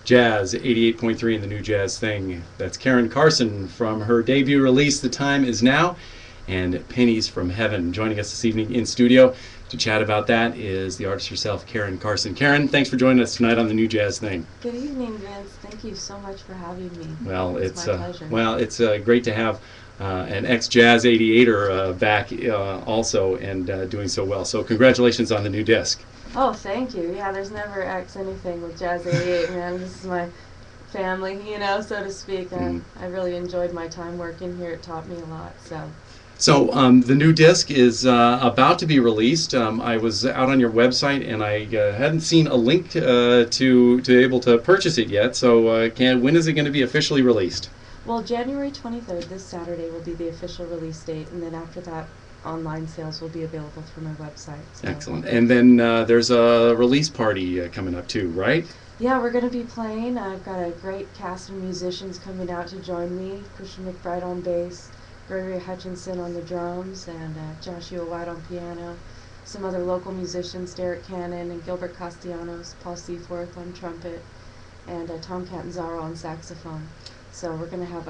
Jazz 88.3 in the New Jazz Thing. That's Karin Carson from her debut release, The Time Is Now, and Pennies from Heaven. Joining us this evening in studio to chat about that is the artist herself, Karin Carson. Karin, thanks for joining us tonight on the New Jazz Thing. Good evening, Vince. Thank you so much for having me. Well, it's my pleasure. Well, it's great to have an ex-Jazz 88er back also and doing so well. So congratulations on the new disc. Oh, thank you. Yeah, there's never X anything with Jazz 88, man. This is my family, so to speak. I really enjoyed my time working here. It taught me a lot, So the new disc is about to be released. I was out on your website and I hadn't seen a link to able to purchase it yet. So when is it going to be officially released? Well, January 23rd, this Saturday, will be the official release date, and then after that, online sales will be available through my website. So. Excellent. And then there's a release party coming up too, right? Yeah, we're going to be playing. I've got a great cast of musicians coming out to join me. Christian McBride on bass, Gregory Hutchinson on the drums, and Joshua White on piano. Some other local musicians, Derek Cannon and Gilbert Castellanos, Paul Seaforth on trumpet, and Tom Catanzaro on saxophone. So we're going to have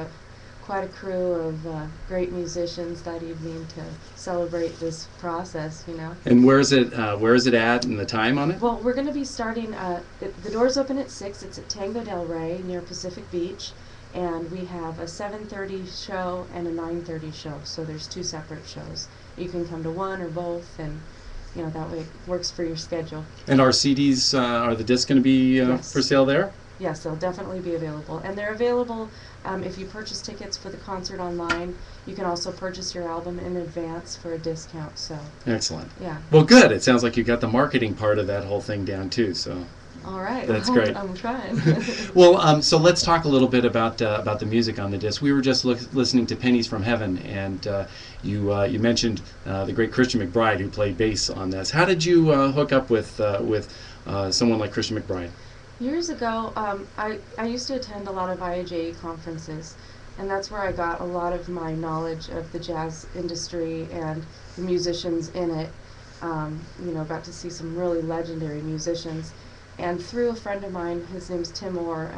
quite a crew of great musicians that evening to celebrate this process, And where is it at and the time on it? Well, we're going to be starting, the doors open at 6. It's at Tango Del Rey near Pacific Beach. And we have a 7:30 show and a 9:30 show. So there's 2 separate shows. You can come to one or both, and that way it works for your schedule. And are CDs, are the discs going to be Yes. for sale there? Yes, they'll definitely be available. And they're available if you purchase tickets for the concert online. You can also purchase your album in advance for a discount. So excellent. Yeah. Well, good. It sounds like you got the marketing part of that whole thing down too. So. All right. That's great. I'm trying. Well, so let's talk a little bit about the music on the disc. We were just listening to Pennies from Heaven, and you mentioned the great Christian McBride, who played bass on this. How did you hook up with someone like Christian McBride? Years ago, I used to attend a lot of IAJE conferences, and that's where I got a lot of my knowledge of the jazz industry and the musicians in it. Got to see some really legendary musicians. And through a friend of mine, his name's Tim Orr,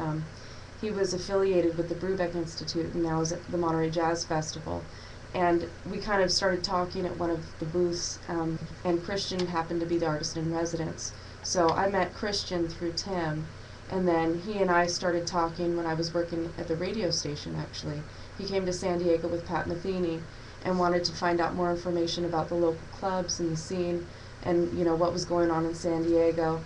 he was affiliated with the Brubeck Institute and now is at the Monterey Jazz Festival. And we kind of started talking at one of the booths, and Christian happened to be the artist in residence. So I met Christian through Tim, and then he and I started talking when I was working at the radio station, actually. He came to San Diego with Pat Metheny and wanted to find out more information about the local clubs and the scene and, what was going on in San Diego.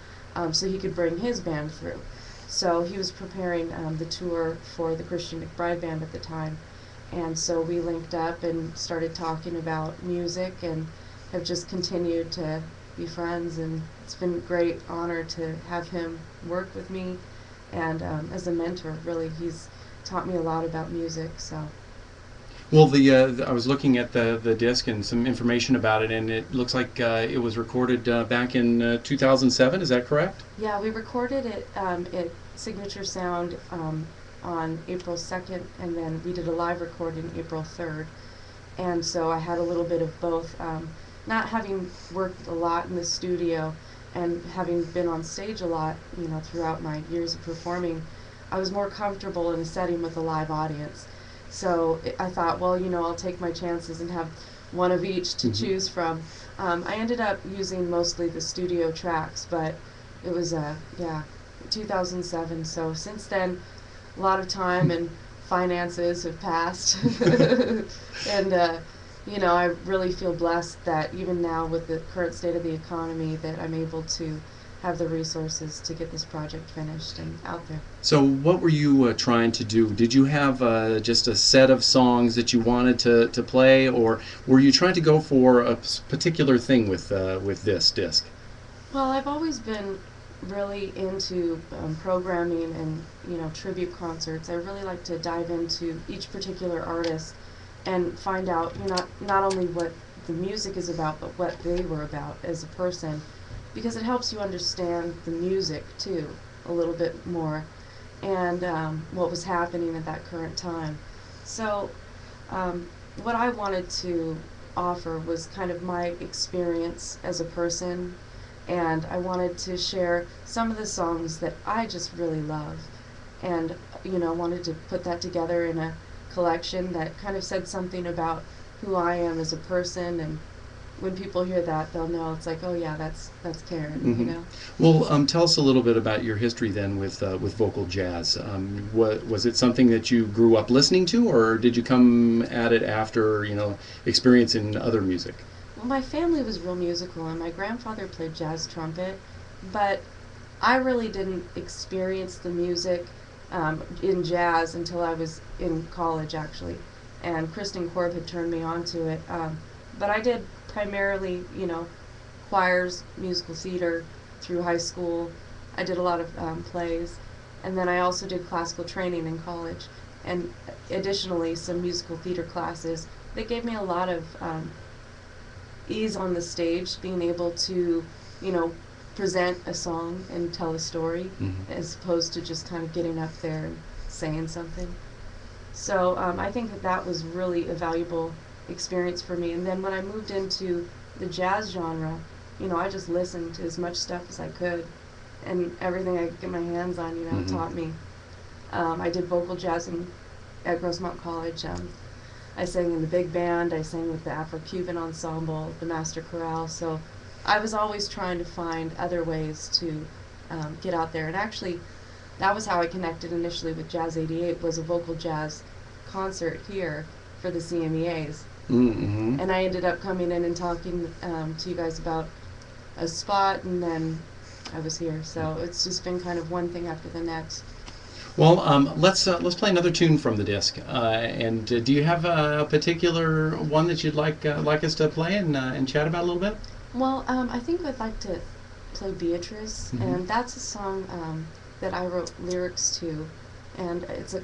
So he could bring his band through. So he was preparing the tour for the Christian McBride band at the time. And so we linked up and started talking about music and have just continued to be friends. And it's been a great honor to have him work with me. And as a mentor, really, he's taught me a lot about music. So. Well, I was looking at the disc and some information about it, and it looks like it was recorded back in 2007. Is that correct? Yeah, we recorded it at Signature Sound on April 2nd, and then we did a live recording April 3rd. And so I had a little bit of both. Not having worked a lot in the studio and having been on stage a lot, throughout my years of performing, I was more comfortable in a setting with a live audience. So I thought, well, I'll take my chances and have one of each to choose from. I ended up using mostly the studio tracks, but it was, 2007. So since then, a lot of time and finances have passed. And, I really feel blessed that even now with the current state of the economy that I'm able to have the resources to get this project finished and out there. So what were you trying to do? Did you have just a set of songs that you wanted to play, or were you trying to go for a particular thing with this disc? Well, I've always been really into programming and tribute concerts. I really like to dive into each particular artist and find out not only what the music is about, but what they were about as a person, because it helps you understand the music too a little bit more and what was happening at that current time. So what I wanted to offer was kind of my experience as a person, and I wanted to share some of the songs that I just really love. and wanted to put that together in a collection that kind of said something about who I am as a person. And when people hear that, they'll know it's like, oh yeah, that's Karin. Well, tell us a little bit about your history then with vocal jazz. Was it something that you grew up listening to, or did you come at it after experience in other music? Well, my family was real musical, and my grandfather played jazz trumpet, but I really didn't experience the music in jazz until I was in college, actually. And Kristen Korb had turned me on to it. But I did primarily, choirs, musical theater through high school. I did a lot of plays. And then I also did classical training in college. And additionally, some musical theater classes that gave me a lot of ease on the stage, being able to, present a song and tell a story, as opposed to just kind of getting up there and saying something. So I think that was really a valuable experience for me. And then when I moved into the jazz genre, I just listened to as much stuff as I could, and everything I could get my hands on, taught me. I did vocal jazz at Grossmont College. I sang in the big band. I sang with the Afro-Cuban ensemble, the master chorale. So I was always trying to find other ways to get out there. And actually, that was how I connected initially with Jazz 88, was a vocal jazz concert here for the CMEAs. And I ended up coming in and talking to you guys about a spot, and then I was here. So it's just been kind of one thing after the next. Well, let's play another tune from the disc. And do you have a particular one that you'd like us to play and chat about a little bit? Well, I think I'd like to play Beatrice, and that's a song that I wrote lyrics to, and it's a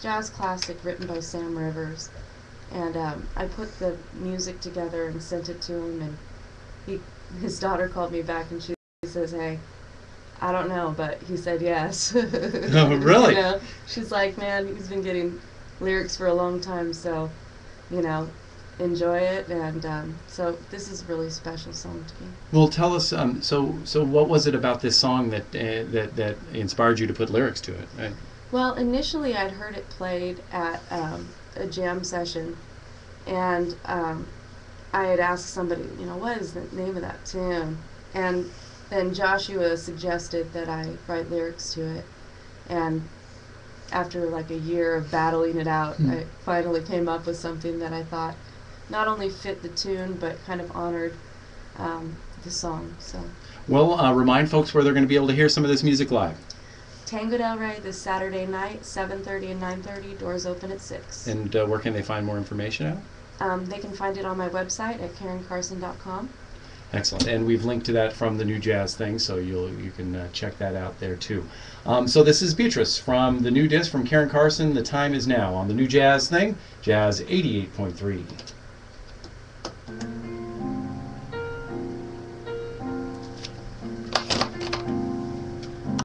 jazz classic written by Sam Rivers. And I put the music together and sent it to him, and his daughter called me back, and she says, "Hey, I don't know, but he said yes." Oh, really? She's like, "Man, he's been getting lyrics for a long time, so, enjoy it." And so this is a really special song to me. Well, tell us. So what was it about this song that inspired you to put lyrics to it? Right? Well, initially I'd heard it played at a jam session, and I had asked somebody, what is the name of that tune? And then Joshua suggested that I write lyrics to it, and after like a year of battling it out, I finally came up with something that I thought not only fit the tune, but kind of honored the song. So. Well, remind folks where they're going to be able to hear some of this music live. Tango Del Rey this Saturday night, 7:30 and 9:30. Doors open at 6. And where can they find more information at? They can find it on my website at KarinCarson.com. Excellent. And we've linked to that from the New Jazz thing, so you can check that out there too. So this is Beatrice from the new disc from Karin Carson. The time is now on the New Jazz thing, Jazz 88.3.